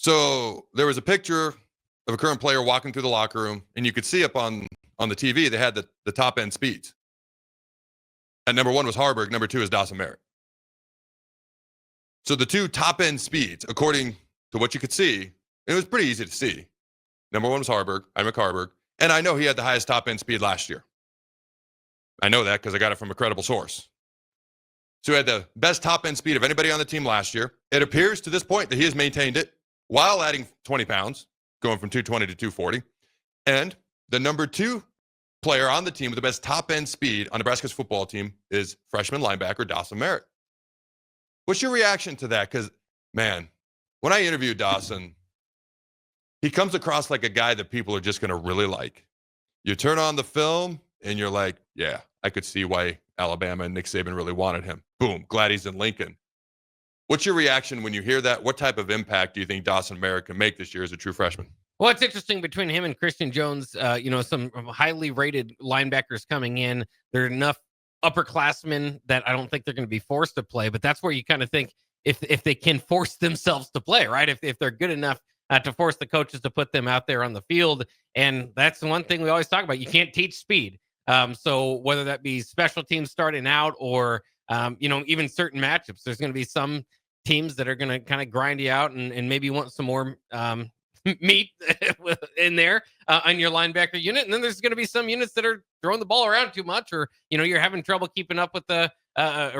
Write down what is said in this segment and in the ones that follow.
So there was a picture of a current player walking through the locker room, and you could see up on the TV, they had the top end speeds. And number one was Harburg. Number two is Dawson Merritt. So the two top end speeds, according to what you could see, it was pretty easy to see. Number one was Harburg, Harburg. And I know he had the highest top end speed last year. I know that because I got it from a credible source. So he had the best top end speed of anybody on the team last year. It appears to this point that he has maintained it while adding 20 pounds, going from 220 to 240. And the number two player on the team with the best top end speed on Nebraska's football team is freshman linebacker Dawson Merritt. What's your reaction to that? Because, man, when I interviewed Dawson, he comes across like a guy that people are just going to really like. You turn on the film and you're like, yeah, I could see why Alabama and Nick Saban really wanted him. Boom, glad he's in Lincoln. What's your reaction when you hear that? What type of impact do you think Dawson Merritt can make this year as a true freshman? Well, it's interesting between him and Christian Jones, some highly rated linebackers coming in. There are enough upperclassmen that I don't think they're going to be forced to play, but that's where you kind of think if they can force themselves to play, right? If they're good enough to force the coaches to put them out there on the field. And that's the one thing we always talk about. You can't teach speed. So whether that be special teams starting out or, even certain matchups, there's going to be some teams that are going to kind of grind you out and maybe want some more meat in there on your linebacker unit. And then there's going to be some units that are throwing the ball around too much, or, you're having trouble keeping up with a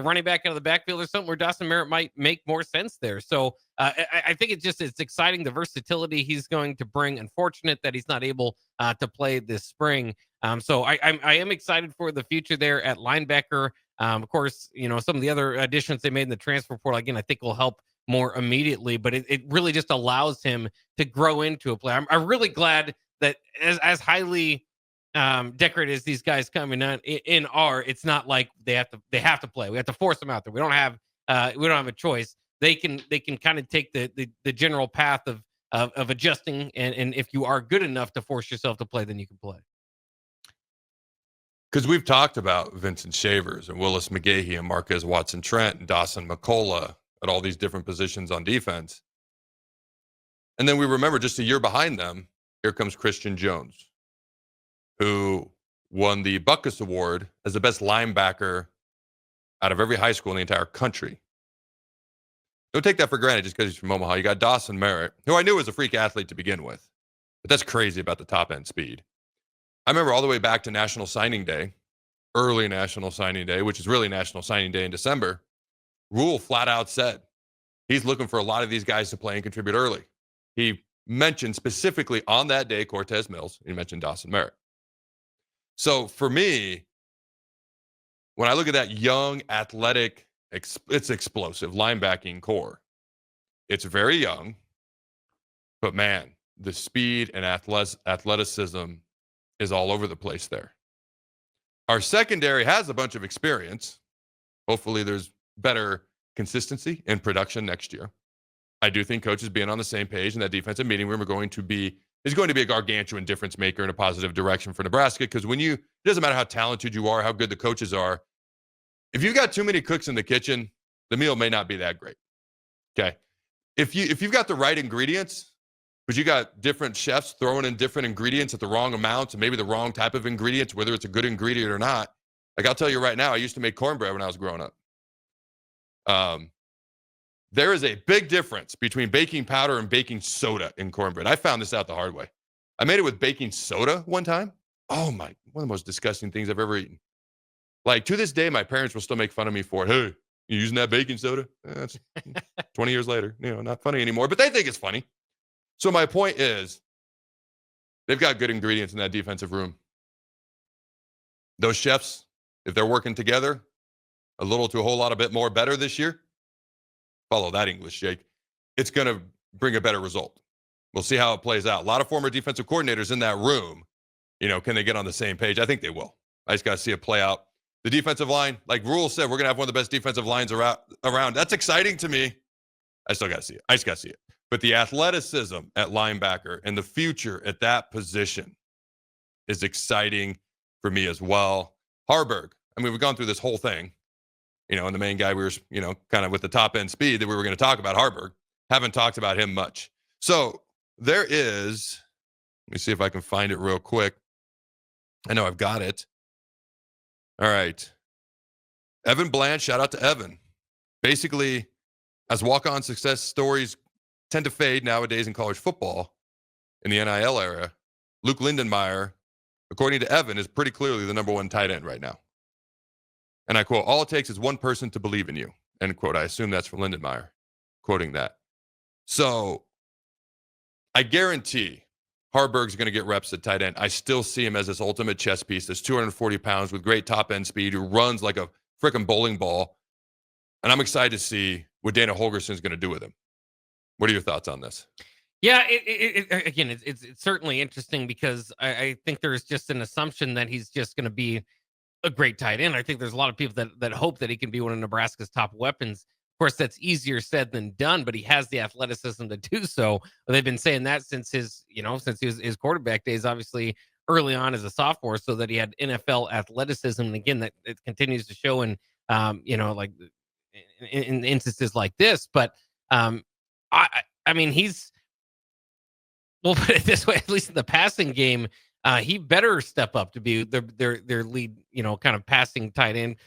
running back out of the backfield or something where Dawson Merritt might make more sense there. So I think it's exciting, the versatility he's going to bring. Unfortunate that he's not able to play this spring. So I am excited for the future there at linebacker. Of course, some of the other additions they made in the transfer portal, again, I think will help more immediately, but it really just allows him to grow into a player. I'm really glad that as highly decorated as these guys coming in are, it's not like they have to play. We have to force them out there. We don't have a choice. They can kind of take the general path of adjusting, and if you are good enough to force yourself to play, then you can play. Because we've talked about Vincent Shavers and Willis McGahee and Marquez Watson-Trent and Dawson McCullough at all these different positions on defense. And then we remember just a year behind them, here comes Christian Jones, who won the Butkus Award as the best linebacker out of every high school in the entire country. Don't take that for granted just because he's from Omaha. You got Dawson Merritt, who I knew was a freak athlete to begin with. But that's crazy about the top end speed. I remember all the way back to National Signing Day, early National Signing Day, which is really National Signing Day in December. Rule flat out said he's looking for a lot of these guys to play and contribute early. He mentioned specifically on that day Cortez Mills. He mentioned Dawson Merritt. So for me, when I look at that young, athletic, it's explosive linebacking core, it's very young, but man, the speed and athleticism is all over the place there. Our secondary has a bunch of experience. Hopefully there's better consistency in production next year. I do think coaches being on the same page in that defensive meeting room is going to be a gargantuan difference maker in a positive direction for Nebraska. Because it doesn't matter how talented you are, how good the coaches are. If you've got too many cooks in the kitchen, the meal may not be that great. Okay. If you've got the right ingredients, but you got different chefs throwing in different ingredients at the wrong amounts and maybe the wrong type of ingredients, whether it's a good ingredient or not. Like I'll tell you right now, I used to make cornbread when I was growing up. There is a big difference between baking powder and baking soda in cornbread. I found this out the hard way. I made it with baking soda one time. Oh my, one of the most disgusting things I've ever eaten. Like to this day, my parents will still make fun of me for it. Hey, you using that baking soda? That's 20 years later, not funny anymore, but they think it's funny. So my point is, they've got good ingredients in that defensive room. Those chefs, if they're working together a little to a whole lot of bit more better this year, follow that English, Jake, it's going to bring a better result. We'll see how it plays out. A lot of former defensive coordinators in that room, can they get on the same page? I think they will. I just got to see it play out. The defensive line, like Rule said, we're going to have one of the best defensive lines around. That's exciting to me. I still got to see it. I just got to see it. But the athleticism at linebacker and the future at that position is exciting for me as well. Harburg, we've gone through this whole thing, and the main guy we were, kind of with the top end speed that we were going to talk about, Harburg, haven't talked about him much. So there is, let me see if I can find it real quick. I know I've got it. All right. Evan Bland, shout out to Evan. Basically, as walk-on success stories tend to fade nowadays in college football in the NIL era, Luke Lindenmeyer, according to Evan, is pretty clearly the number one tight end right now. And I quote, all it takes is one person to believe in you, end quote. I assume that's from Lindenmeyer, quoting that. So I guarantee Harburg's going to get reps at tight end. I still see him as this ultimate chess piece, this 240 pounds with great top-end speed who runs like a freaking bowling ball. And I'm excited to see what Dana Holgerson's going to do with him. What are your thoughts on this? Yeah, it's certainly interesting because I think there's just an assumption that he's just going to be a great tight end. I think there's a lot of people that hope that he can be one of Nebraska's top weapons. Of course, that's easier said than done, but he has the athleticism to do so. They've been saying that since his his quarterback days, obviously early on as a sophomore, so that he had NFL athleticism. And again, that it continues to show in like in instances like this. But I mean, we'll put it this way, at least in the passing game, he better step up to be their lead, kind of passing tight end.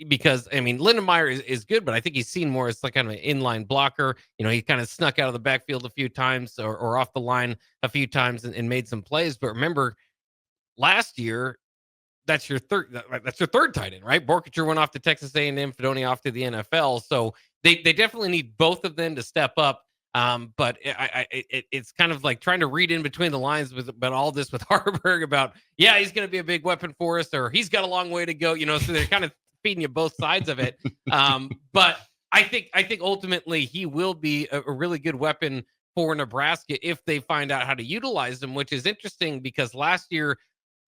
Because I mean, Lindenmeyer is good, but I think he's seen more as like kind of an inline blocker. He kind of snuck out of the backfield a few times or off the line a few times and made some plays. But remember, last year, that's your third tight end, right? Borkacher went off to Texas A&M, Fedoni off to the NFL. So they definitely need both of them to step up. But it's kind of like trying to read in between the lines about all this with Harburg about, yeah, he's going to be a big weapon for us, or he's got a long way to go, so they're kind of feeding you both sides of it. But I think ultimately he will be a really good weapon for Nebraska if they find out how to utilize him, which is interesting because last year,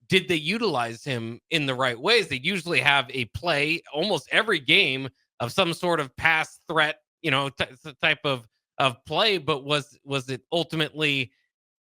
did they utilize him in the right ways? They usually have a play almost every game of some sort of pass threat, type of play, but was it ultimately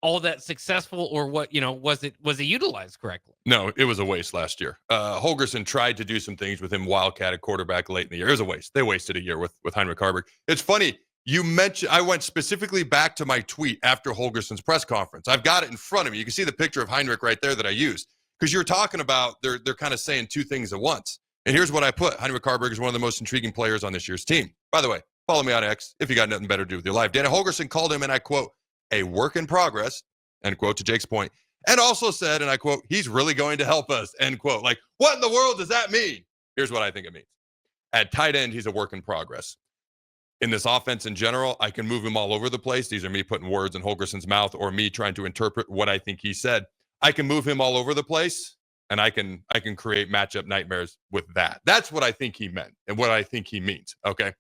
all that successful, or what, was it utilized correctly? No, it was a waste last year. Holgerson tried to do some things with him wildcat at quarterback late in the year. It was a waste. They wasted a year with Heinrich Harburg. It's funny. You mentioned, I went specifically back to my tweet after Holgerson's press conference. I've got it in front of me. You can see the picture of Heinrich right there that I used. Because you're talking about, they're kind of saying two things at once. And here's what I put. Heinrich Harburg is one of the most intriguing players on this year's team. By the way, follow me on X if you got nothing better to do with your life. Dana Holgerson called him, and I quote, a work in progress, end quote, to Jake's point. And also said, and I quote, he's really going to help us, end quote. Like, what in the world does that mean? Here's what I think it means. At tight end, he's a work in progress. In this offense in general, I can move him all over the place. These are me putting words in Holgerson's mouth or me trying to interpret what I think he said. I can move him all over the place, and I can create matchup nightmares with that. That's what I think he meant and what I think he means, okay?